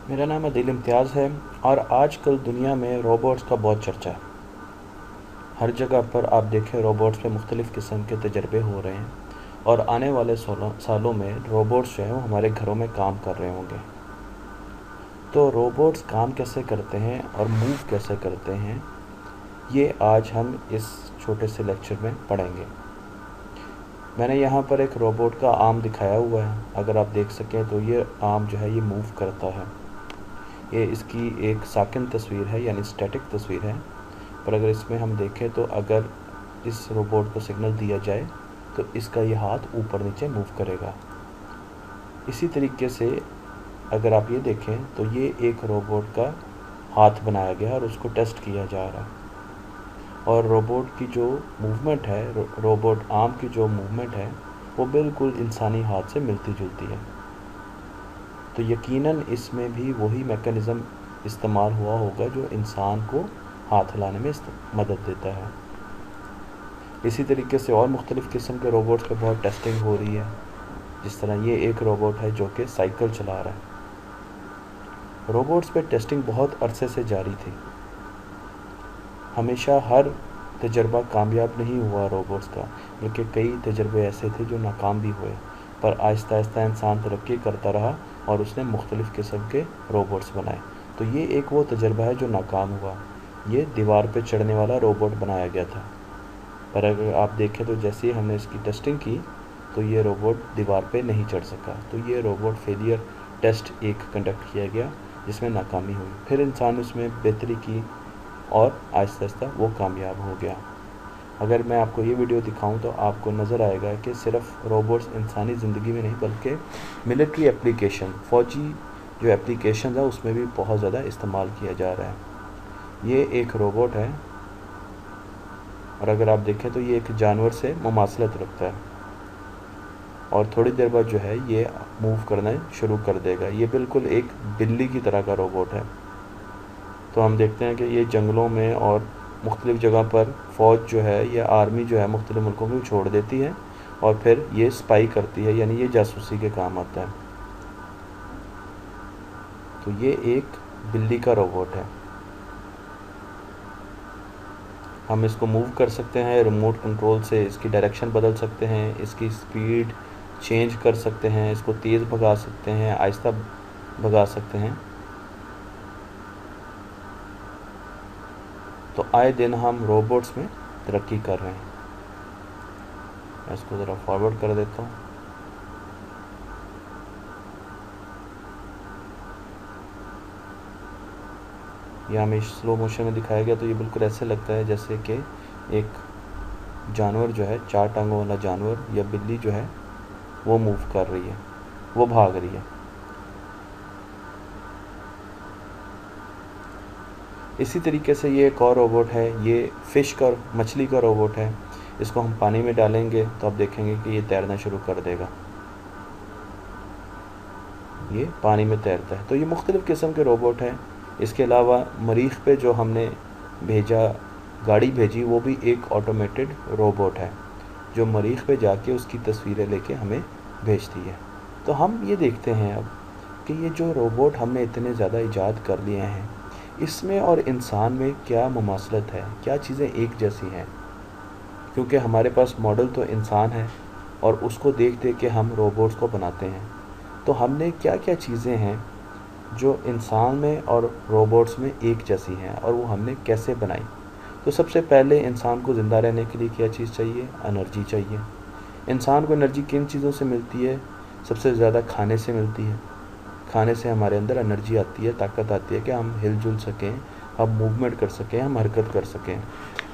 मेरा नाम अदील इम्तियाज़ है और आजकल दुनिया में रोबोट्स का बहुत चर्चा है। हर जगह पर आप देखें रोबोट्स पे मुख्तलिफ़ किस्म के तजर्बे हो रहे हैं और आने वाले सालों में रोबोट्स जो हैं वो हमारे घरों में काम कर रहे होंगे। तो रोबोट्स काम कैसे करते हैं और मूव कैसे करते हैं, ये आज हम इस छोटे से लेक्चर में पढ़ेंगे। मैंने यहाँ पर एक रोबोट का आर्म दिखाया हुआ है। अगर आप देख सकें तो ये आर्म जो है ये मूव करता है। ये इसकी एक साकिन तस्वीर है, यानी स्टैटिक तस्वीर है। पर अगर इसमें हम देखें तो अगर इस रोबोट को सिग्नल दिया जाए तो इसका ये हाथ ऊपर नीचे मूव करेगा। इसी तरीके से अगर आप ये देखें तो ये एक रोबोट का हाथ बनाया गया और उसको टेस्ट किया जा रहा है। और रोबोट की जो मूवमेंट है, रोबोट आर्म की जो मूवमेंट है, वो बिल्कुल इंसानी हाथ से मिलती जुलती है। तो यकीनन इसमें भी वही मैकेनिज़्म इस्तेमाल हुआ होगा जो इंसान को हाथ हिलाने में मदद देता है। इसी तरीके से और मुख्तलिफ़ किस्म के रोबोट्स पे बहुत टेस्टिंग हो रही है। जिस तरह ये एक रोबोट है जो कि साइकिल चला रहा है। रोबोट्स पे टेस्टिंग बहुत अरसे से जारी थी। हमेशा हर तजर्बा कामयाब नहीं हुआ रोबोट्स का, बल्कि कई तजर्बे ऐसे थे जो नाकाम भी हुए। पर आहिस्ता आहिस्ता इंसान तरक्की करता रहा और उसने मुख्तलिफ़ किस्म के रोबोट्स बनाए। तो ये एक वो तजर्बा है जो नाकाम हुआ। ये दीवार पे चढ़ने वाला रोबोट बनाया गया था, पर अगर आप देखें तो जैसे ही हमने इसकी टेस्टिंग की तो ये रोबोट दीवार पे नहीं चढ़ सका। तो ये रोबोट फेलियर टेस्ट एक कंडक्ट किया गया जिसमें नाकामी हुई। फिर इंसान ने उसमें बेहतरी की और आहिस्ता आहिस्ता वो कामयाब हो गया। अगर मैं आपको ये वीडियो दिखाऊं तो आपको नज़र आएगा कि सिर्फ रोबोट्स इंसानी ज़िंदगी में नहीं बल्कि मिलिट्री एप्लीकेशन, फ़ौजी जो एप्लीकेशन है उसमें भी बहुत ज़्यादा इस्तेमाल किया जा रहा है। ये एक रोबोट है और अगर आप देखें तो ये एक जानवर से मुमासलत रखता है और थोड़ी देर बाद जो है ये मूव करना शुरू कर देगा। ये बिल्कुल एक बिल्ली की तरह का रोबोट है। तो हम देखते हैं कि ये जंगलों में और मुख्तलिफ़ जगह पर फ़ौज जो है या आर्मी जो है मुख्तलिफ़ मुल्कों में छोड़ देती है और फिर ये स्पाई करती है, यानी ये जासूसी के काम आता है। तो ये एक बिल्ली का रोबोट है। हम इसको मूव कर सकते हैं रिमोट कंट्रोल से, इसकी डायरेक्शन बदल सकते हैं, इसकी स्पीड चेंज कर सकते हैं, इसको तेज़ भगा सकते हैं, आहिस्ता भगा सकते हैं। तो आए दिन हम रोबोट्स में तरक्की कर रहे हैं। मैं इसको ज़रा फॉरवर्ड कर देता हूँ। यह हमें स्लो मोशन में दिखाया गया तो ये बिल्कुल ऐसे लगता है जैसे कि एक जानवर जो है, 4 टांगों वाला जानवर या बिल्ली जो है वो मूव कर रही है, वो भाग रही है। इसी तरीके से ये एक और रोबोट है, ये मछली का रोबोट है। इसको हम पानी में डालेंगे तो आप देखेंगे कि ये तैरना शुरू कर देगा। ये पानी में तैरता है। तो ये मुख्तलिफ़ किस्म के रोबोट हैं। इसके अलावा मरीख़ पे जो हमने गाड़ी भेजी, वो भी एक ऑटोमेटेड रोबोट है जो मरीख़ पे जाके उसकी तस्वीरें लेके हमें भेजती है। तो हम ये देखते हैं अब कि ये जो रोबोट हमने इतने ज़्यादा ईजाद कर लिए हैं, इसमें और इंसान में क्या मुमासलत है, क्या चीज़ें एक जैसी हैं। क्योंकि हमारे पास मॉडल तो इंसान है और उसको देख देख के हम रोबोट्स को बनाते हैं। तो हमने क्या क्या चीज़ें हैं जो इंसान में और रोबोट्स में एक जैसी हैं और वो हमने कैसे बनाई। तो सबसे पहले इंसान को ज़िंदा रहने के लिए क्या चीज़ चाहिए? एनर्जी चाहिए। इंसान को एनर्जी किन चीज़ों से मिलती है? सबसे ज़्यादा खाने से मिलती है। खाने से हमारे अंदर एनर्जी आती है, ताकत आती है कि हम हिलजुल सकें, हम मूवमेंट कर सकें, हम हरकत कर सकें।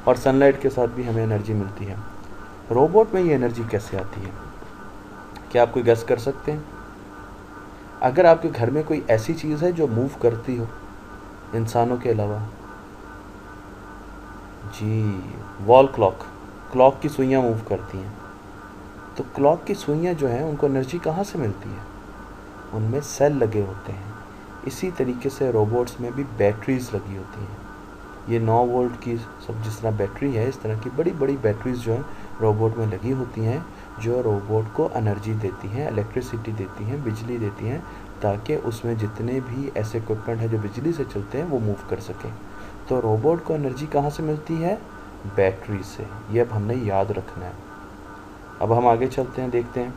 और सनलाइट के साथ भी हमें एनर्जी मिलती है। रोबोट में ये एनर्जी कैसे आती है? क्या आप कोई गेस कर सकते हैं? अगर आपके घर में कोई ऐसी चीज़ है जो मूव करती हो इंसानों के अलावा? जी, वॉल क्लॉक की सुइयाँ मूव करती हैं। तो क्लॉक की सुइयाँ जो हैं उनको एनर्जी कहाँ से मिलती है? उनमें सेल लगे होते हैं। इसी तरीके से रोबोट्स में भी बैटरीज़ लगी होती हैं। ये 9 वोल्ट की सब जिस तरह बैटरी है, इस तरह की बड़ी बड़ी बैटरीज़ जो हैं रोबोट में लगी होती हैं जो रोबोट को एनर्जी देती हैं, इलेक्ट्रिसिटी देती हैं, बिजली देती हैं, ताकि उसमें जितने भी ऐसे इक्विपमेंट हैं जो बिजली से चलते हैं वो मूव कर सकें। तो रोबोट को एनर्जी कहाँ से मिलती है? बैटरी से। ये अब हमने याद रखना है। अब हम आगे चलते हैं, देखते हैं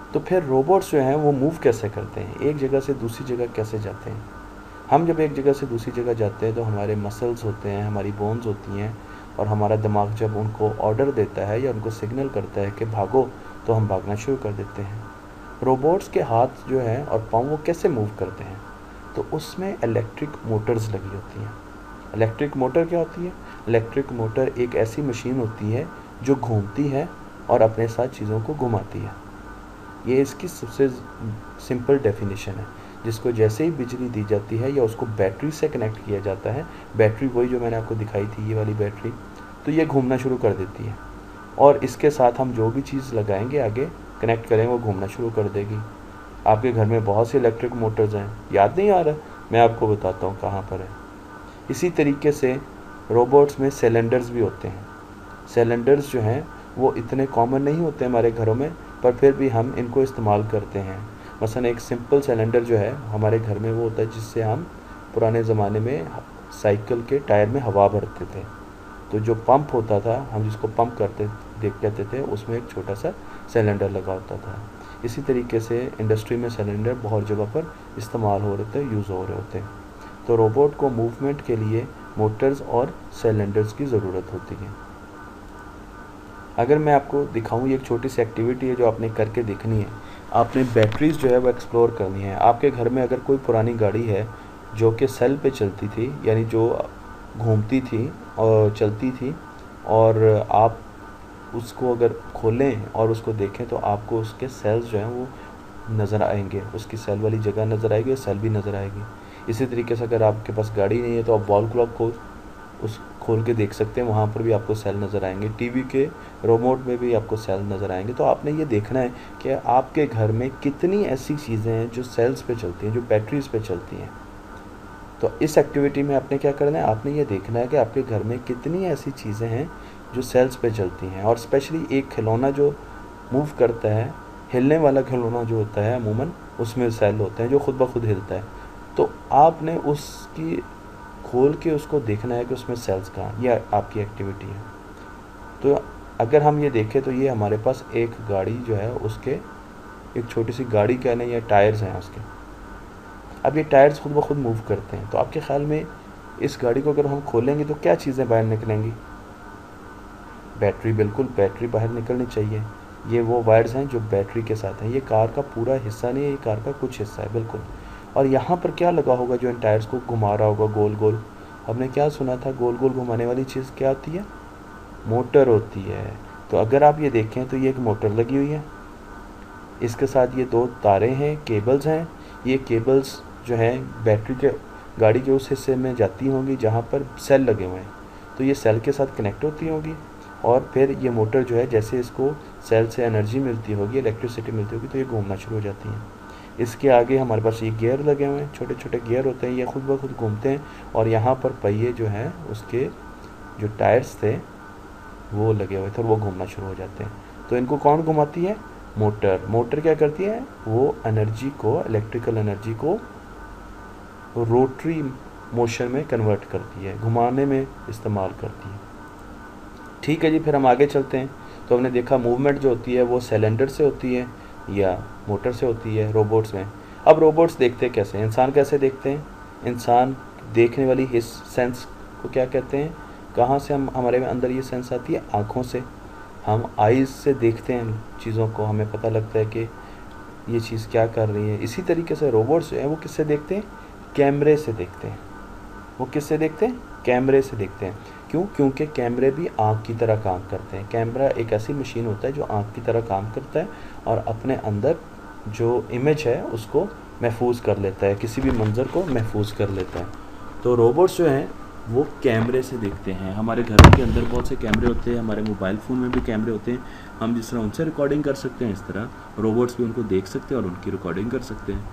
तो फिर रोबोट्स जो हैं वो मूव कैसे करते हैं, एक जगह से दूसरी जगह कैसे जाते हैं। हम जब एक जगह से दूसरी जगह जाते हैं तो हमारे मसल्स होते हैं, हमारी बोन्स होती हैं, और हमारा दिमाग जब उनको ऑर्डर देता है या उनको सिग्नल करता है कि भागो, तो हम भागना शुरू कर देते हैं। रोबोट्स के हाथ जो हैं और पाँव वो कैसे मूव करते हैं? तो उसमें इलेक्ट्रिक मोटर्स लगी होती हैं। इलेक्ट्रिक मोटर क्या होती है? इलेक्ट्रिक मोटर एक ऐसी मशीन होती है जो घूमती है और अपने साथ चीज़ों को घुमाती है। ये इसकी सबसे सिंपल डेफिनेशन है, जिसको जैसे ही बिजली दी जाती है या उसको बैटरी से कनेक्ट किया जाता है, बैटरी वही जो मैंने आपको दिखाई थी, ये वाली बैटरी, तो ये घूमना शुरू कर देती है, और इसके साथ हम जो भी चीज़ लगाएंगे आगे कनेक्ट करेंगे वो घूमना शुरू कर देगी। आपके घर में बहुत से इलेक्ट्रिक मोटर्स हैं, याद नहीं आ रहा? मैं आपको बताता हूँ कहाँ पर है। इसी तरीके से रोबोट्स में सिलेंडर्स भी होते हैं। सिलेंडर्स जो हैं वो इतने कॉमन नहीं होते हमारे घरों में, पर फिर भी हम इनको इस्तेमाल करते हैं। मसलन एक सिंपल सिलेंडर जो है हमारे घर में वो होता है जिससे हम पुराने ज़माने में साइकिल के टायर में हवा भरते थे। तो जो पंप होता था, हम जिसको पंप कहते थे, उसमें एक छोटा सा सिलेंडर लगा होता था। इसी तरीके से इंडस्ट्री में सिलेंडर बहुत जगह पर इस्तेमाल हो रहे थे, यूज़ हो रहे होते हैं। तो रोबोट को मूवमेंट के लिए मोटर्स और सिलेंडर्स की ज़रूरत होती है। अगर मैं आपको दिखाऊं, ये एक छोटी सी एक्टिविटी है जो आपने करके देखनी है। आपने बैटरीज जो है वो एक्सप्लोर करनी है। आपके घर में अगर कोई पुरानी गाड़ी है जो कि सेल पे चलती थी, यानी जो घूमती थी और चलती थी, और आप उसको अगर खोलें और उसको देखें तो आपको उसके सेल्स जो हैं वो नज़र आएंगे, उसकी सेल वाली जगह नज़र आएगी और सेल भी नज़र आएगी। इसी तरीके से अगर आपके पास गाड़ी नहीं है तो आप वॉल क्लॉक को खोल के देख सकते हैं, वहाँ पर भी आपको सेल नज़र आएंगे। टीवी के रिमोट में भी आपको सेल नज़र आएंगे। तो आपने ये देखना है कि आपके घर में कितनी ऐसी चीज़ें हैं जो सेल्स पे चलती हैं, जो बैटरीज पे चलती हैं। तो इस एक्टिविटी में आपने क्या करना है, आपने ये देखना है कि आपके घर में कितनी ऐसी चीज़ें हैं जो सेल्स पे चलती हैं। और स्पेशली एक खिलौना जो मूव करता है, हिलने वाला खिलौना जो होता है अमूमन, उसमें सेल होते हैं जो खुद ब खुद हिलता है। तो आपने उसकी खोल के उसको देखना है कि उसमें सेल्स कहाँ, यह आपकी एक्टिविटी है। तो अगर हम ये देखें तो ये हमारे पास एक गाड़ी जो है, उसके एक छोटी सी गाड़ी कह लें या टायर्स हैं उसके। अब ये टायर्स खुद ब खुद मूव करते हैं। तो आपके ख्याल में इस गाड़ी को अगर हम खोलेंगे तो क्या चीज़ें बाहर निकलेंगी? बैटरी, बिल्कुल बैटरी बाहर निकलनी चाहिए। ये वो वायर्स हैं जो बैटरी के साथ हैं। ये कार का पूरा हिस्सा नहीं है, ये कार का कुछ हिस्सा है, बिल्कुल। और यहाँ पर क्या लगा होगा जो इन टायर्स को घुमा रहा होगा गोल गोल? हमने क्या सुना था, गोल गोल घुमाने वाली चीज़ क्या होती है? मोटर होती है। तो अगर आप ये देखें तो ये एक मोटर लगी हुई है, इसके साथ ये दो तारें हैं, केबल्स हैं। ये केबल्स जो हैं बैटरी के गाड़ी के उस हिस्से में जाती होंगी जहाँ पर सेल लगे हुए हैं। तो ये सेल के साथ कनेक्ट होती होंगी, और फिर ये मोटर जो है जैसे इसको सेल से एनर्जी मिलती होगी, इलेक्ट्रिसिटी मिलती होगी, तो ये घूमना शुरू हो जाती हैं। इसके आगे हमारे पास ये गियर लगे हुए हैं, छोटे छोटे गियर होते हैं, ये खुद ब खुद घूमते हैं। और यहाँ पर पहिए जो हैं उसके जो टायर्स थे वो लगे हुए थे और वो घूमना शुरू हो जाते हैं। तो इनको कौन घुमाती है? मोटर। मोटर क्या करती है? वो एनर्जी को, इलेक्ट्रिकल एनर्जी को रोटरी मोशन में कन्वर्ट करती है, घुमाने में इस्तेमाल करती है। ठीक है जी, फिर हम आगे चलते हैं। तो हमने देखा मूवमेंट जो होती है वो सिलेंडर से होती है या मोटर से होती है रोबोट्स में। अब रोबोट्स देखते कैसे, इंसान कैसे देखते हैं? इंसान देखने वाली हिस सेंस को क्या कहते हैं? कहाँ से हम हमारे में अंदर ये सेंस आती है? आँखों से। हम आइज़ से देखते हैं चीज़ों को, हमें पता लगता है कि ये चीज़ क्या कर रही है। इसी तरीके से रोबोट्स जो हैं वो किससे देखते हैं? कैमरे से देखते हैं। वो किससे देखते हैं? कैमरे से देखते हैं। क्यों? क्योंकि कैमरे भी आँख की तरह काम करते हैं। कैमरा एक ऐसी मशीन होता है जो आँख की तरह काम करता है और अपने अंदर जो इमेज है उसको महफूज कर लेता है, किसी भी मंज़र को महफूज कर लेता है। तो रोबोट्स जो हैं वो कैमरे से देखते हैं। हमारे घर के अंदर बहुत से कैमरे होते हैं, हमारे मोबाइल फ़ोन में भी कैमरे होते हैं। हम जिस तरह उनसे रिकॉर्डिंग कर सकते हैं, इस तरह रोबोट्स भी उनको देख सकते हैं और उनकी रिकॉर्डिंग कर सकते हैं।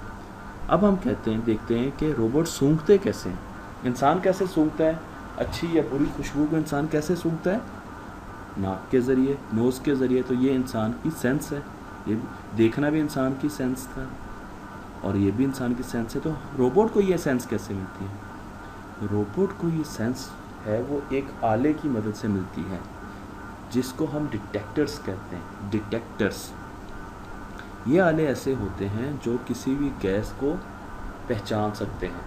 अब हम देखते हैं कि रोबोट सूंघते कैसे हैं। इंसान कैसे सूंघता है? अच्छी या बुरी खुशबू को इंसान कैसे सूंघता है? नाक के ज़रिए, नोज़ के ज़रिए, तो ये इंसान की सेंस है, ये देखना भी इंसान की सेंस था और ये भी इंसान की सेंस है। तो रोबोट को ये सेंस कैसे मिलती है? रोबोट को ये सेंस है वो एक आले की मदद से मिलती है जिसको हम डिटेक्टर्स कहते हैं। डिटेक्टर्स, ये आले ऐसे होते हैं जो किसी भी गैस को पहचान सकते हैं,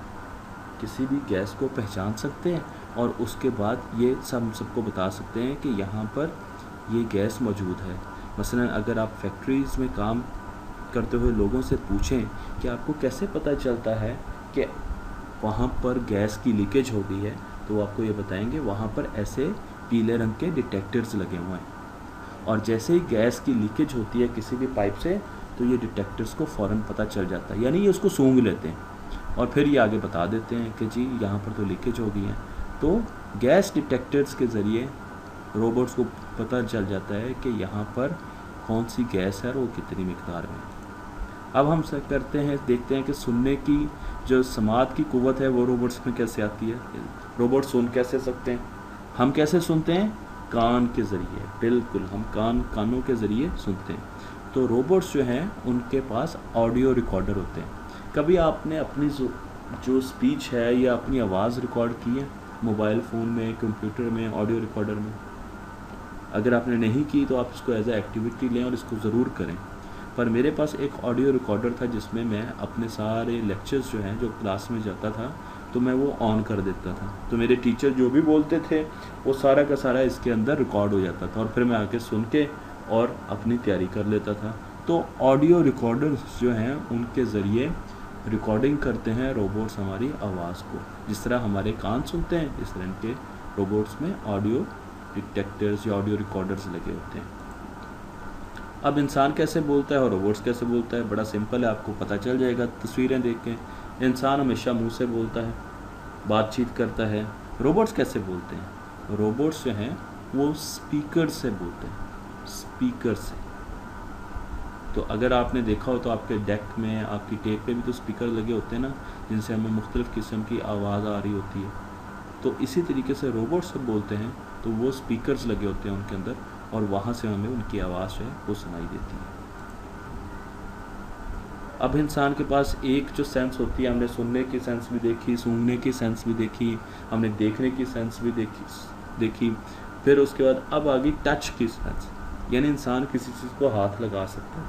किसी भी गैस को पहचान सकते हैं और उसके बाद ये सबको बता सकते हैं कि यहाँ पर ये गैस मौजूद है। मसलन अगर आप फैक्ट्रीज़ में काम करते हुए लोगों से पूछें कि आपको कैसे पता चलता है कि वहाँ पर गैस की लीकेज हो गई है, तो वो आपको ये बताएंगे वहाँ पर ऐसे पीले रंग के डिटेक्टर्स लगे हुए हैं और जैसे ही गैस की लीकेज होती है किसी भी पाइप से तो ये डिटेक्टर्स को फ़ौरन पता चल जाता है, यानी ये उसको सूंघ लेते हैं और फिर ये आगे बता देते हैं कि जी यहाँ पर तो लीकेज हो गई है। तो गैस डिटेक्टर्स के ज़रिए रोबोट्स को पता चल जाता है कि यहाँ पर कौन सी गैस है और वो कितनी मिकदार में। अब हम करते हैं, देखते हैं कि सुनने की जो समात की कुव्वत है वो रोबोट्स में कैसे आती है। रोबोट सुन कैसे सकते हैं? हम कैसे सुनते हैं? कान के ज़रिए, बिल्कुल, हम कानों के ज़रिए सुनते हैं। तो रोबोट्स जो हैं उनके पास ऑडियो रिकॉर्डर होते हैं। कभी आपने अपनी जो स्पीच है या अपनी आवाज़ रिकॉर्ड की है मोबाइल फ़ोन में, कंप्यूटर में, ऑडियो रिकॉर्डर में? अगर आपने नहीं की तो आप इसको एज ए एक्टिविटी लें और इसको ज़रूर करें। पर मेरे पास एक ऑडियो रिकॉर्डर था जिसमें मैं अपने सारे लेक्चर्स जो हैं, जो क्लास में जाता था तो मैं वो ऑन कर देता था, तो मेरे टीचर जो भी बोलते थे वो सारा का सारा इसके अंदर रिकॉर्ड हो जाता था और फिर मैं आके सुन के और अपनी तैयारी कर लेता था। तो ऑडियो रिकॉर्डर्स जो हैं उनके ज़रिए रिकॉर्डिंग करते हैं रोबोट्स हमारी आवाज़ को। जिस तरह हमारे कान सुनते हैं इस तरह इनके रोबोट्स में ऑडियो डिटेक्टर्स या ऑडियो रिकॉर्डर्स लगे होते हैं। अब इंसान कैसे बोलता है और रोबोट्स कैसे बोलता है? बड़ा सिंपल है, आपको पता चल जाएगा तस्वीरें देख के। इंसान हमेशा मुंह से बोलता है, बातचीत करता है। रोबोट्स कैसे बोलते हैं? रोबोट्स जो हैं वो स्पीकर से बोलते हैं, स्पीकर से। तो अगर आपने देखा हो तो आपके डेक में, आपकी टेप पे भी तो स्पीकर लगे होते हैं ना, जिनसे हमें मुख्तलिफ़ किस्म की आवाज़ आ रही होती है। तो इसी तरीके से रोबोट्स जब बोलते हैं तो वो स्पीकर्स लगे होते हैं उनके अंदर और वहाँ से हमें उनकी आवाज़ जो है वो सुनाई देती है। अब इंसान के पास एक जो सेंस होती है, हमने सुनने की सेंस भी देखी, सूंघने की सेंस भी देखी, हमने देखने की सेंस भी देखी, फिर उसके बाद अब आ गई टच की सेंस, यानी इंसान किसी चीज़ को हाथ लगा सकता है,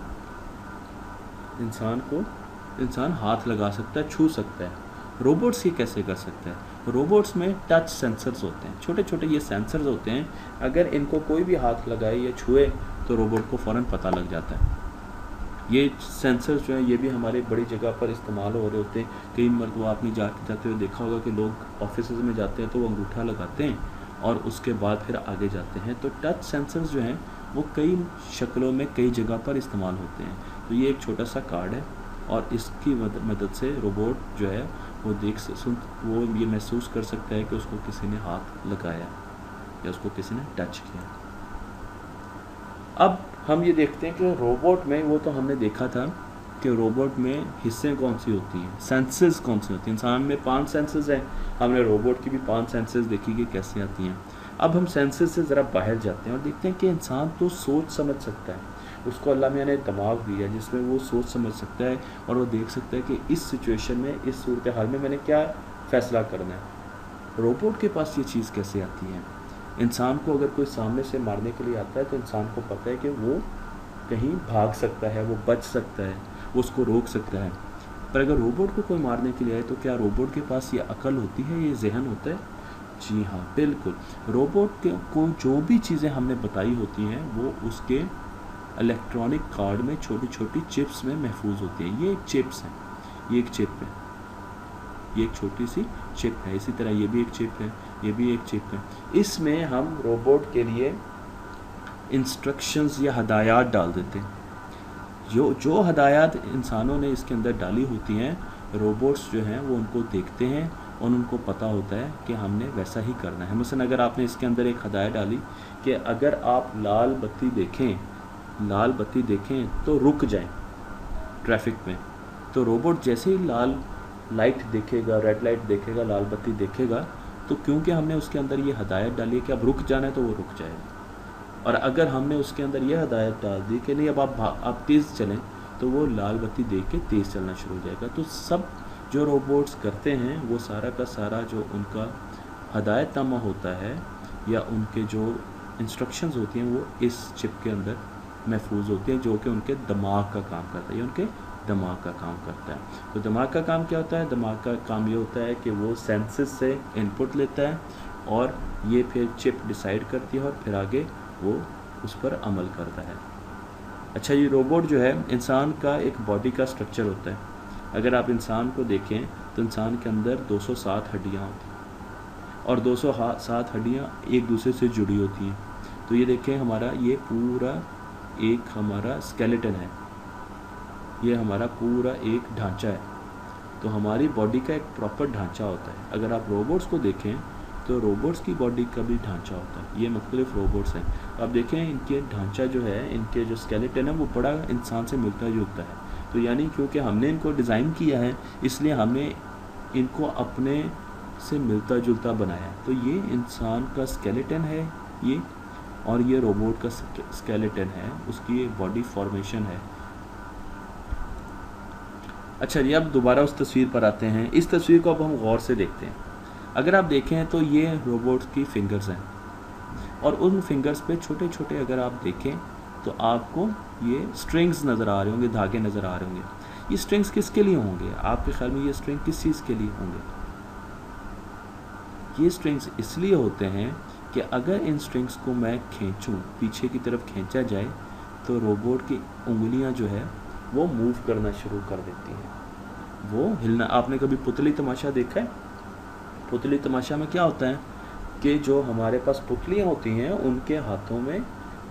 इंसान हाथ लगा सकता है, छू सकता है। रोबोट्स ये कैसे कर सकता है? रोबोट्स में टच सेंसर्स होते हैं, छोटे छोटे ये सेंसर्स होते हैं, अगर इनको कोई भी हाथ लगाए या छुए तो रोबोट को फ़ौरन पता लग जाता है। ये सेंसर्स जो हैं ये भी हमारे बड़ी जगह पर इस्तेमाल हो रहे होते हैं। कई मरतबा आपने जाते हुए देखा होगा कि लोग ऑफिस में जाते हैं तो वो अंगूठा लगाते हैं और उसके बाद फिर आगे जाते हैं। तो टच सेंसर्स जो हैं वो कई शक्लों में कई जगह पर इस्तेमाल होते हैं। तो ये एक छोटा सा कार्ड है और इसकी मदद से रोबोट जो है वो वो ये महसूस कर सकता है कि उसको किसी ने हाथ लगाया या उसको किसी ने टच किया। अब हम ये देखते हैं कि रोबोट में, वो तो हमने देखा था कि रोबोट में हिस्से कौन सी होती हैं, सेंसेस कौन सी होती हैं। इंसान में 5 सेंसेस हैं, हमने रोबोट की भी 5 सेंसेस देखी कि कैसे आती हैं। अब हम सेंसेस से ज़रा बाहर जाते हैं और देखते हैं कि इंसान तो सोच समझ सकता है, उसको अल्लाह मियां ने दिमाग दिया जिसमें वो सोच समझ सकता है और वो देख सकता है कि इस सिचुएशन में, इस सूरत हाल में मैंने क्या फ़ैसला करना है। रोबोट के पास ये चीज़ कैसे आती है? इंसान को अगर कोई सामने से मारने के लिए आता है तो इंसान को पता है कि वो कहीं भाग सकता है, वो बच सकता है, वो उसको रोक सकता है। पर अगर रोबोट को कोई मारने के लिए आए तो क्या रोबोट के पास ये अकल होती है, ये जहन होता है? जी हाँ, बिल्कुल। रोबोट को जो भी चीज़ें हमने बताई होती हैं वो उसके इलेक्ट्रॉनिक कार्ड में छोटी छोटी चिप्स में महफूज होती हैं। ये एक चिप्स है, ये एक चिप है, ये एक छोटी सी चिप है। इसी तरह ये भी एक चिप है, ये भी एक चिप है। इसमें हम रोबोट के लिए इंस्ट्रक्शंस या हदायत डाल देते हैं। जो हदायत इंसानों ने इसके अंदर डाली होती हैं, रोबोट्स जो हैं वो उनको देखते हैं और उनको पता होता है कि हमने वैसा ही करना है। मसलन अगर आपने इसके अंदर एक हदायत डाली कि अगर आप लाल बत्ती देखें तो रुक जाएं ट्रैफिक में, तो रोबोट जैसे ही लाल लाइट देखेगा, रेड लाइट देखेगा, लाल बत्ती देखेगा, तो क्योंकि हमने उसके अंदर ये हदायत डाली है कि अब रुक जाना है तो वो रुक जाएगा। और अगर हमने उसके अंदर यह हदायत डाल दी कि नहीं अब आप तेज़ चलें, तो वो लाल बत्ती देख के तेज़ चलना शुरू हो जाएगा। तो सब जो रोबोट्स करते हैं वो सारा का सारा जो उनका हदायतनामा होता है या उनके जो इंस्ट्रक्शंस होती हैं वो इस चिप के अंदर महफूज होती हैं, जो कि उनके दिमाग का काम करता है, ये उनके दिमाग का काम करता है। तो दिमाग का काम क्या होता है? दिमाग का काम ये होता है कि वो सेंसेस से इनपुट लेता है और ये फिर चिप डिसाइड करती है और फिर आगे वो उस पर अमल करता है। अच्छा, ये रोबोट जो है इंसान का एक बॉडी का स्ट्रक्चर होता है। अगर आप इंसान को देखें तो इंसान के अंदर 207 हड्डियाँ होती हैं और 207 हड्डियाँ एक दूसरे से जुड़ी होती हैं। तो ये देखें हमारा ये पूरा एक हमारा स्केलेटन है, ये हमारा पूरा एक ढांचा है। तो हमारी बॉडी का एक प्रॉपर ढांचा होता है। अगर आप रोबोट्स को देखें तो रोबोट्स की बॉडी का भी ढांचा होता है। ये मुख्तलिफ रोबोट्स हैं, आप देखें इनके ढांचा जो है, इनके जो स्केलेटन है वो बड़ा इंसान से मिलता जुलता है। तो यानी क्योंकि हमने इनको डिज़ाइन किया है इसलिए हमने इनको अपने से मिलता जुलता बनाया। तो ये इंसान का स्केलेटन है ये, और ये रोबोट का स्केलेटन है, उसकी एक बॉडी फॉर्मेशन है। अच्छा जी, अब दोबारा उस तस्वीर पर आते हैं। इस तस्वीर को अब हम गौर से देखते हैं। अगर आप देखें तो ये रोबोट की फिंगर्स हैं और उन फिंगर्स पे छोटे छोटे अगर आप देखें तो आपको ये स्ट्रिंग्स नज़र आ रहे होंगे, धागे नज़र आ रहे होंगे। ये स्ट्रिंग्स किसके लिए होंगे? आपके ख्याल में ये स्ट्रिंग किस चीज़ के लिए होंगे? ये स्ट्रिंग्स इसलिए होते हैं कि अगर इन स्ट्रिंग्स को मैं खींचूं, पीछे की तरफ खींचा जाए तो रोबोट की उंगलियां जो है वो मूव करना शुरू कर देती हैं, वो हिलना। आपने कभी पुतली तमाशा देखा है? पुतली तमाशा में क्या होता है कि जो हमारे पास पुतलियाँ होती हैं उनके हाथों में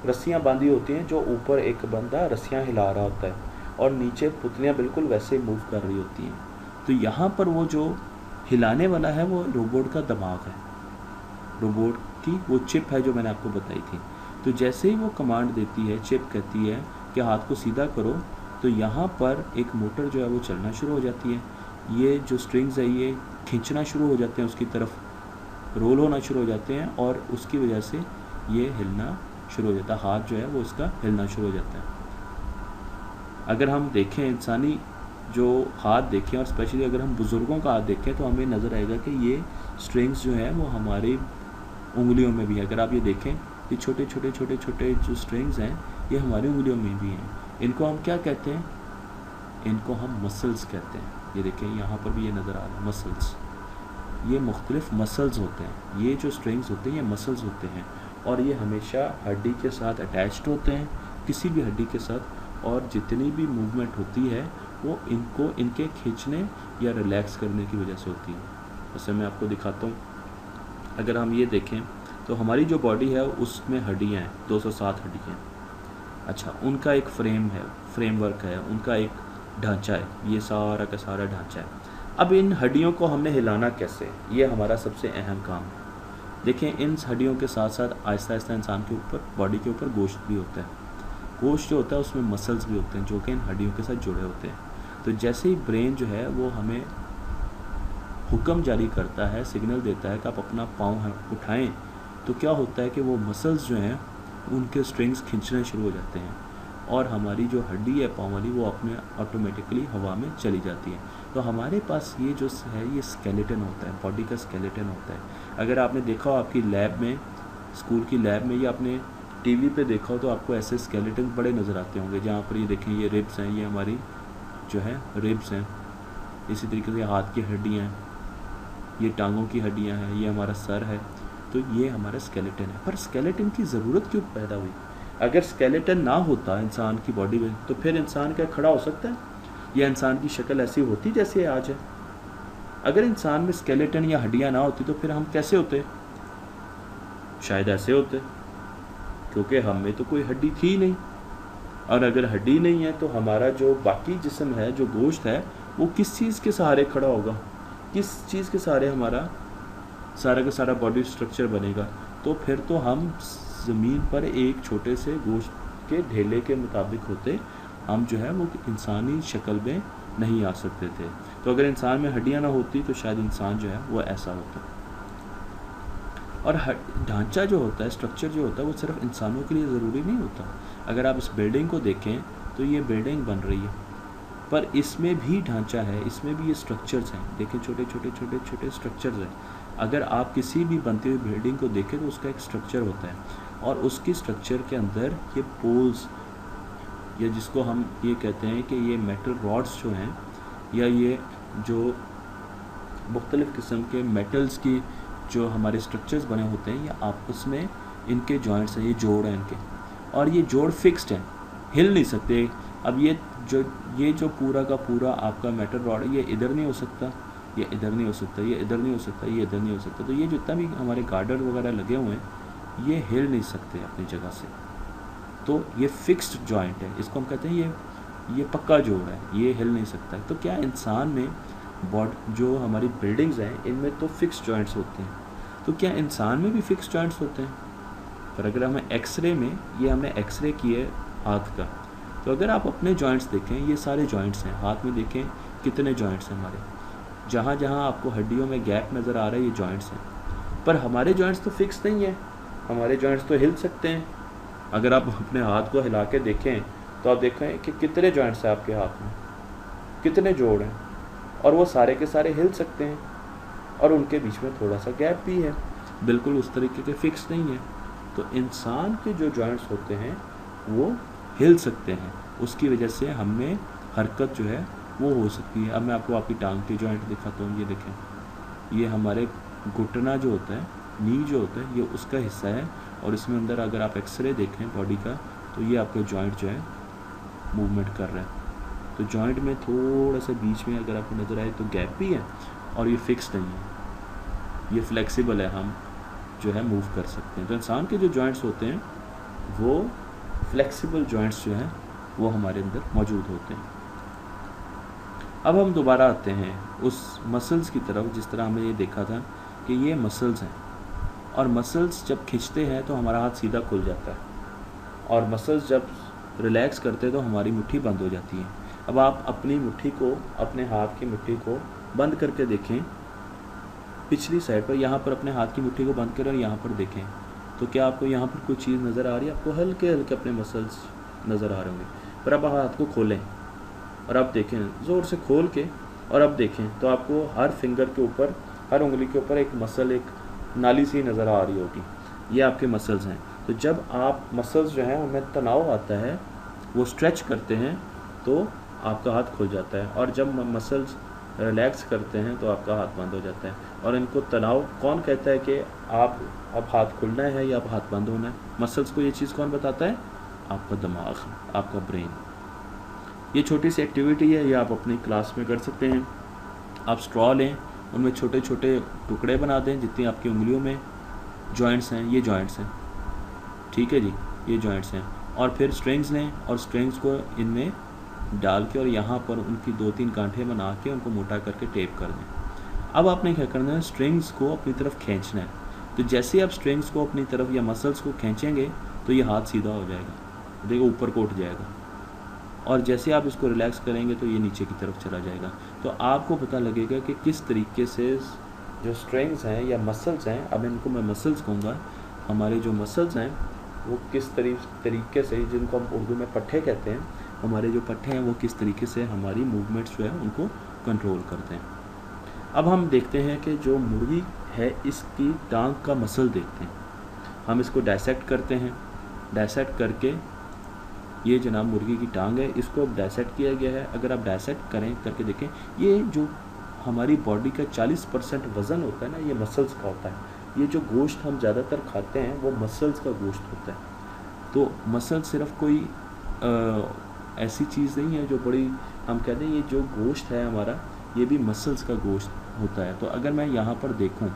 रस्सियाँ बांधी होती हैं, जो ऊपर एक बंदा रस्सियाँ हिला रहा होता है और नीचे पुतलियाँ बिल्कुल वैसे ही मूव कर रही होती हैं। तो यहाँ पर वो जो हिलाने वाला है वो रोबोट का दिमाग है, रोबोट की वो चिप है जो मैंने आपको बताई थी। तो जैसे ही वो कमांड देती है, चिप कहती है कि हाथ को सीधा करो, तो यहाँ पर एक मोटर जो है वो चलना शुरू हो जाती है। ये जो स्ट्रिंग्स है ये खींचना शुरू हो जाते हैं, उसकी तरफ रोल होना शुरू हो जाते हैं और उसकी वजह से ये हिलना शुरू हो जाता है, हाथ जो है वो इसका हिलना शुरू हो जाता है। अगर हम देखें इंसानी जो हाथ देखें और स्पेशली अगर हम बुज़ुर्गों का हाथ देखें तो हमें नज़र आएगा कि ये स्ट्रिंग्स जो है वो हमारी उंगलियों में भी है। अगर आप ये देखें, ये छोटे छोटे छोटे छोटे जो स्ट्रिंग्स हैं ये हमारी उंगलियों में भी हैं। इनको हम क्या कहते हैं? इनको हम मसल्स कहते हैं। ये देखें यहाँ पर भी ये नज़र आ रहा है, मसल्स। ये मुख्तलिफ मसल्स होते हैं, ये जो स्ट्रिंग्स होते हैं ये मसल्स होते हैं और ये हमेशा हड्डी के साथ अटैच्ड होते हैं, किसी भी हड्डी के साथ, और जितनी भी मूवमेंट होती है वो इनको इनके खींचने या रिलैक्स करने की वजह से होती है। जैसे मैं आपको दिखाता हूँ, अगर हम ये देखें तो हमारी जो बॉडी है उसमें हड्डियाँ हैं, 207 हड्डियाँ। अच्छा, उनका एक फ्रेम है, फ्रेमवर्क है, उनका एक ढांचा है, ये सारा का सारा ढांचा है। अब इन हड्डियों को हमने हिलाना कैसे, ये हमारा सबसे अहम काम है। देखें, इन हड्डियों के साथ साथ आहिस्ता आहिस्ता इंसान के ऊपर, बॉडी के ऊपर गोश्त भी होता है। गोश्त जो होता है उसमें मसल्स भी होते हैं जो कि इन हड्डियों के साथ जुड़े होते हैं। तो जैसे ही ब्रेन जो है वो हमें हुक्म जारी करता है, सिग्नल देता है कि आप अपना पाँव उठाएं, तो क्या होता है कि वो मसल्स जो हैं उनके स्ट्रिंग्स खींचने शुरू हो जाते हैं और हमारी जो हड्डी है पाँव वाली वो अपने ऑटोमेटिकली हवा में चली जाती है। तो हमारे पास ये जो है ये स्केलेटन होता है, बॉडी का स्केलेटन होता है। अगर आपने देखा हो आपकी लैब में, स्कूल की लैब में, या आपने टीवी पे देखा हो तो आपको ऐसे स्केलेटन बड़े नज़र आते होंगे, जहाँ पर ये देखें ये रिब्स हैं, ये हमारी जो है रिब्स हैं। इसी तरीके से हाथ की हड्डियाँ हैं, ये टांगों की हड्डियाँ हैं, ये हमारा सर है। तो ये हमारा स्केलेटन है। पर स्केलेटन की ज़रूरत क्यों पैदा हुई? अगर स्केलेटन ना होता इंसान की बॉडी में तो फिर इंसान क्या खड़ा हो सकता है या इंसान की शक्ल ऐसी होती जैसे आज है? अगर इंसान में स्केलेटन या हड्डियाँ ना होती तो फिर हम कैसे होते? शायद ऐसे होते, क्योंकि हम में तो कोई हड्डी थी नहीं, और अगर हड्डी नहीं है तो हमारा जो बाकी जिस्म है, जो गोश्त है, वो किस चीज़ के सहारे खड़ा होगा? किस चीज़ के सहारे हमारा सारा का सारा बॉडी स्ट्रक्चर बनेगा? तो फिर तो हम ज़मीन पर एक छोटे से गोश्त के ढेले के मुताबिक होते, हम जो है वो इंसानी शक्ल में नहीं आ सकते थे। तो अगर इंसान में हड्डियाँ ना होती तो शायद इंसान जो है वो ऐसा होता। और ढांचा जो होता है, स्ट्रक्चर जो होता है, वो सिर्फ इंसानों के लिए ज़रूरी नहीं होता। अगर आप इस बिल्डिंग को देखें तो ये बिल्डिंग बन रही है, पर इसमें भी ढांचा है, इसमें भी ये स्ट्रक्चर्स हैं। देखिए छोटे छोटे छोटे छोटे स्ट्रक्चर्स हैं। अगर आप किसी भी बनती हुई बिल्डिंग को देखें तो उसका एक स्ट्रक्चर होता है, और उसकी स्ट्रक्चर के अंदर ये पोल्स, या जिसको हम ये कहते हैं कि ये मेटल रॉड्स जो हैं, या ये जो मुख्तलिफ़ किस्म के मेटल्स की जो हमारे स्ट्रक्चर्स बने होते हैं, ये आपस में इनके जॉइंट्स हैं, ये जोड़ हैं इनके, और ये जोड़ फिक्स्ड हैं, हिल नहीं सकते। अब ये जो पूरा का पूरा आपका मेटल रॉड है, ये इधर नहीं हो सकता, ये इधर नहीं हो सकता, ये इधर नहीं हो सकता, ये इधर नहीं हो सकता। तो ये जितना भी हमारे गार्डर वगैरह लगे हुए हैं, ये हिल नहीं सकते अपनी जगह से। तो ये फिक्स्ड जॉइंट है, इसको हम कहते हैं ये पक्का जोड़ है, ये हिल नहीं सकता है। तो क्या इंसान में जो हमारी बिल्डिंग्स हैं, इनमें तो फिक्स्ड जॉइंट्स होते हैं, तो क्या इंसान में भी फिक्स्ड जॉइंट्स होते हैं? पर अगर हमें एक्सरे में, ये हमने एक्सरे की है हाथ का, तो अगर आप अपने जॉइंट्स देखें, ये सारे जॉइंट्स हैं, हाथ में देखें कितने जॉइंट्स हैं हमारे, जहाँ जहाँ आपको हड्डियों में गैप नज़र आ रहा है, ये जॉइंट्स हैं। पर हमारे जॉइंट्स तो फिक्स नहीं है, हमारे जॉइंट्स तो हिल सकते हैं। अगर आप अपने हाथ को हिला के देखें तो आप देखें कि कितने जॉइंट्स हैं आपके हाथ में, कितने जोड़ हैं, और वो सारे के सारे हिल सकते हैं, और उनके बीच में थोड़ा सा गैप भी है, बिल्कुल उस तरीके के फिक्स नहीं है। तो इंसान के जो जॉइंट्स होते हैं वो हिल सकते हैं, उसकी वजह से हमें हरकत जो है वो हो सकती है। अब मैं आपको आपकी टांग के जॉइंट दिखाता हूँ। ये देखें, ये हमारे घुटना जो होता है, नी जो होता है, ये उसका हिस्सा है, और इसमें अंदर अगर आप एक्सरे देखें बॉडी का, तो ये आपका जॉइंट जो है मूवमेंट कर रहा है। तो जॉइंट में थोड़ा सा बीच में अगर आपको नज़र आए तो गैप भी है, और ये फिक्स नहीं है, ये फ्लेक्सिबल है, हम जो है मूव कर सकते हैं। तो इंसान के जो जॉइंट्स होते हैं वो फ्लेक्सिबल जॉइंट्स जो हैं वो हमारे अंदर मौजूद होते हैं। अब हम दोबारा आते हैं उस मसल्स की तरफ, जिस तरह हमने ये देखा था कि ये मसल्स हैं, और मसल्स जब खींचते हैं तो हमारा हाथ सीधा खुल जाता है, और मसल्स जब रिलैक्स करते हैं तो हमारी मुट्ठी बंद हो जाती है। अब आप अपनी मुट्ठी को, अपने हाथ की मुट्ठी को बंद करके देखें पिछली साइड पर, यहाँ पर अपने हाथ की मुट्ठी को बंद करें और यहाँ पर देखें, तो क्या आपको यहाँ पर कोई चीज़ नज़र आ रही है? आपको हल्के हल्के अपने मसल्स नज़र आ रहे होंगे। पर अब हाथ को खोलें और आप देखें, ज़ोर से खोल के, और अब देखें तो आपको हर फिंगर के ऊपर, हर उंगली के ऊपर एक मसल, एक नाली सी नज़र आ रही होगी, ये आपके मसल्स हैं। तो जब आप मसल्स जो हैं उनमें तनाव आता है, वो स्ट्रेच करते हैं, तो आपका हाथ खुल जाता है, और जब मसल्स रिलैक्स करते हैं तो आपका हाथ बंद हो जाता है। और इनको तनाव कौन कहता है कि आप अब हाथ खुलना है या अब हाथ बंद होना है? मसल्स को ये चीज़ कौन बताता है? आपका दिमाग, आपका ब्रेन। ये छोटी सी एक्टिविटी है, ये आप अपनी क्लास में कर सकते हैं। आप स्ट्रॉ लें, उनमें छोटे छोटे टुकड़े बना दें जितनी आपकी उंगलियों में जॉइंट्स हैं, ये जॉइंट्स हैं, ठीक है जी, ये जॉइंट्स हैं। और फिर स्ट्रिंग्स लें और स्ट्रिंग्स को इनमें डाल के और यहाँ पर उनकी 2-3 गांठें बना के उनको मोटा करके टेप कर दें। अब आपने क्या करना है? स्ट्रिंग्स को अपनी तरफ खींचना है। तो जैसे आप स्ट्रिंग्स को अपनी तरफ या मसल्स को खींचेंगे तो ये हाथ सीधा हो जाएगा, देखो ऊपर को उठ जाएगा, और जैसे आप इसको रिलैक्स करेंगे तो ये नीचे की तरफ चला जाएगा। तो आपको पता लगेगा कि किस तरीके से जो स्ट्रिंग्स हैं या मसल्स हैं, अब इनको मैं मसल्स कहूँगा, हमारे जो मसल्स हैं वो किस तरीके से, जिनको हम उर्दू में पट्ठे कहते हैं, हमारे जो पट्ठे हैं वो किस तरीके से हमारी मूवमेंट्स जो है उनको कंट्रोल करते हैं। अब हम देखते हैं कि जो मुर्गी है इसकी टांग का मसल देखते हैं। हम इसको डायसेक्ट करते हैं, डायसेक्ट करके ये जनाब मुर्गी की टांग है, इसको अब डायसेक्ट किया गया है। अगर आप डायसेक्ट करके देखें, ये जो हमारी बॉडी का 40% वज़न होता है ना, ये मसल्स का होता है। ये जो गोश्त हम ज़्यादातर खाते हैं वो मसल्स का गोश्त होता है। तो मसल सिर्फ कोई ऐसी चीज़ नहीं है जो बड़ी, हम कहते हैं ये जो गोश्त है हमारा, ये भी मसल्स का गोश्त होता है। तो अगर मैं यहाँ पर देखूँ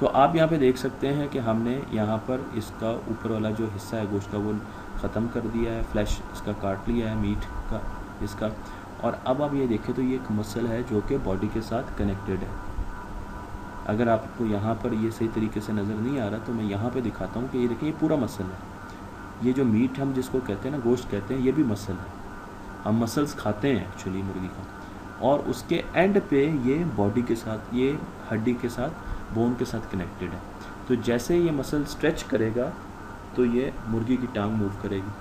तो आप यहाँ पे देख सकते हैं कि हमने यहाँ पर इसका ऊपर वाला जो हिस्सा है गोश्त का वो ख़त्म कर दिया है, फ्लैश इसका काट लिया है, मीट का इसका। और अब आप ये देखें तो ये एक मसल है जो कि बॉडी के साथ कनेक्टेड है। अगर आपको यहाँ पर ये सही तरीके से नज़र नहीं आ रहा तो मैं यहाँ पे दिखाता हूँ कि ये देखें, ये पूरा मसल है। ये जो मीट हम जिसको कहते हैं ना, गोश्त कहते हैं, ये भी मसल है। हम मसल्स खाते हैं एक्चुअली मुर्गी का, और उसके एंड पे ये बॉडी के साथ, ये हड्डी के साथ बोन के साथ कनेक्टेड है। तो जैसे ये मसल स्ट्रेच करेगा तो ये मुर्गी की टांग मूव करेगी।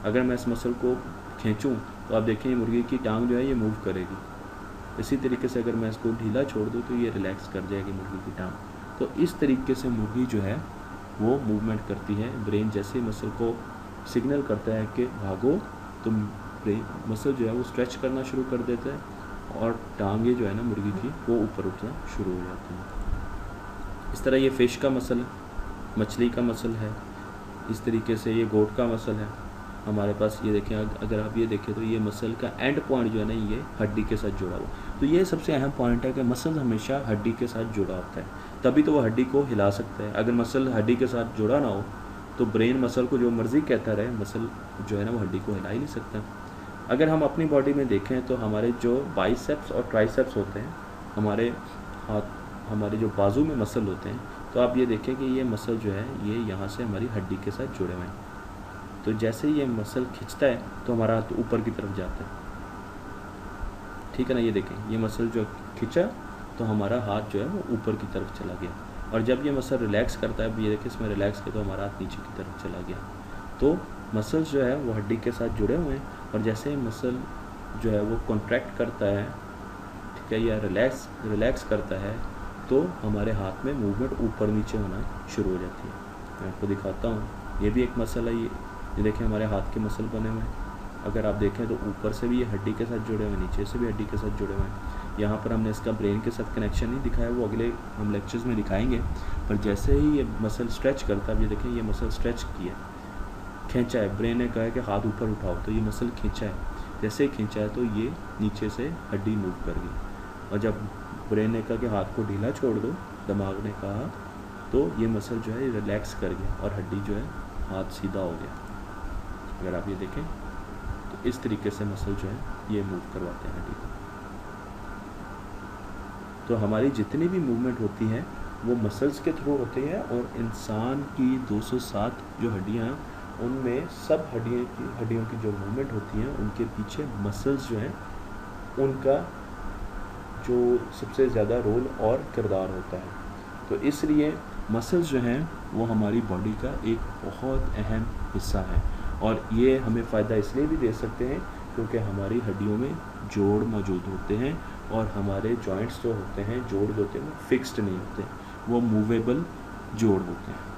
अगर मैं इस मसल को खींचूं तो आप देखें मुर्गी की टांग जो है ये मूव करेगी। इसी तरीके से अगर मैं इसको ढीला छोड़ दूं तो ये रिलैक्स कर जाएगी मुर्गी की टांग। तो इस तरीके से मुर्गी जो है वो मूवमेंट करती है। ब्रेन जैसे मसल को सिग्नल करता है कि भागो, तो ब्रेन मसल जो है वो स्ट्रेच करना शुरू कर देता है और टांगे जो है ना मुर्गी की वो ऊपर उठना शुरू हो जाती हैं। इस तरह ये फ़िश का मसल है, मछली का मसल है, इस तरीके से ये गोट का मसल है हमारे पास। ये देखें, अगर आप ये देखें तो ये मसल का एंड पॉइंट जो है ना ये हड्डी के साथ जुड़ा हुआ। तो ये सबसे अहम पॉइंट है कि मसल हमेशा हड्डी के साथ जुड़ा होता है, तभी तो वो हड्डी को हिला सकता है। अगर मसल हड्डी के साथ जुड़ा ना हो तो ब्रेन मसल को जो मर्ज़ी कहता रहे, मसल जो है ना वो हड्डी को हिला ही नहीं सकता। अगर हम अपनी बॉडी में देखें तो हमारे जो बाइसेप्स और ट्राइसेप्स होते हैं, हमारे हाथ, हमारे जो बाजू में मसल होते हैं, तो आप ये देखें कि ये मसल जो है ये यहाँ से हमारी हड्डी के साथ जुड़े हुए हैं। तो जैसे ये मसल खिंचता है तो हमारा हाथ ऊपर की तरफ जाता है, ठीक है ना। ये देखें, ये मसल जो खिंचा तो हमारा हाथ जो है वो ऊपर की तरफ चला गया, और जब ये मसल रिलैक्स करता है, ये देखिए इसमें रिलैक्स किया तो हमारा हाथ नीचे की तरफ चला गया। तो मसल्स जो है वो हड्डी के साथ जुड़े हुए हैं, और जैसे मसल जो है वो कॉन्ट्रैक्ट करता है, ठीक है, या रिलैक्स करता है, तो हमारे हाथ में मूवमेंट ऊपर नीचे होना शुरू हो जाती है। मैं आपको दिखाता हूँ, ये भी एक मसल है। ये देखिए हमारे हाथ के मसल बने हुए हैं। अगर आप देखें तो ऊपर से भी ये हड्डी के साथ जुड़े हुए हैं, नीचे से भी हड्डी के साथ जुड़े हुए हैं। यहाँ पर हमने इसका ब्रेन के साथ कनेक्शन नहीं दिखाया, वो अगले हम लेक्चर्स में दिखाएंगे। पर जैसे ही ये मसल स्ट्रेच करता है, ये देखें ये मसल स्ट्रेच किया, खींचा है, ब्रेन ने कहा है कि हाथ ऊपर उठाओ, तो ये मसल खींचा है। जैसे ही खींचा है तो ये नीचे से हड्डी मूव कर गई, और जब ब्रेन ने कहा कि हाथ को ढीला छोड़ दो, दिमाग ने कहा, तो ये मसल जो है रिलैक्स कर गया और हड्डी जो है हाथ सीधा हो गया। अगर आप ये देखें तो इस तरीके से मसल जो है ये मूव करवाते हैं हड्डी को। तो हमारी जितनी भी मूवमेंट होती है वो मसल्स के थ्रू होती है, और इंसान की 207 जो हड्डियाँ हैं उनमें सब हड्डियों की जो मूवमेंट होती हैं उनके पीछे मसल्स जो हैं उनका जो सबसे ज़्यादा रोल और किरदार होता है। तो इसलिए मसल्स जो हैं वो हमारी बॉडी का एक बहुत अहम हिस्सा है, और ये हमें फ़ायदा इसलिए भी दे सकते हैं क्योंकि हमारी हड्डियों में जोड़ मौजूद होते हैं, और हमारे जॉइंट्स जो होते हैं, जोड़ होते हैं, वो फिक्स्ड नहीं होते, वो मूवेबल जोड़ होते हैं।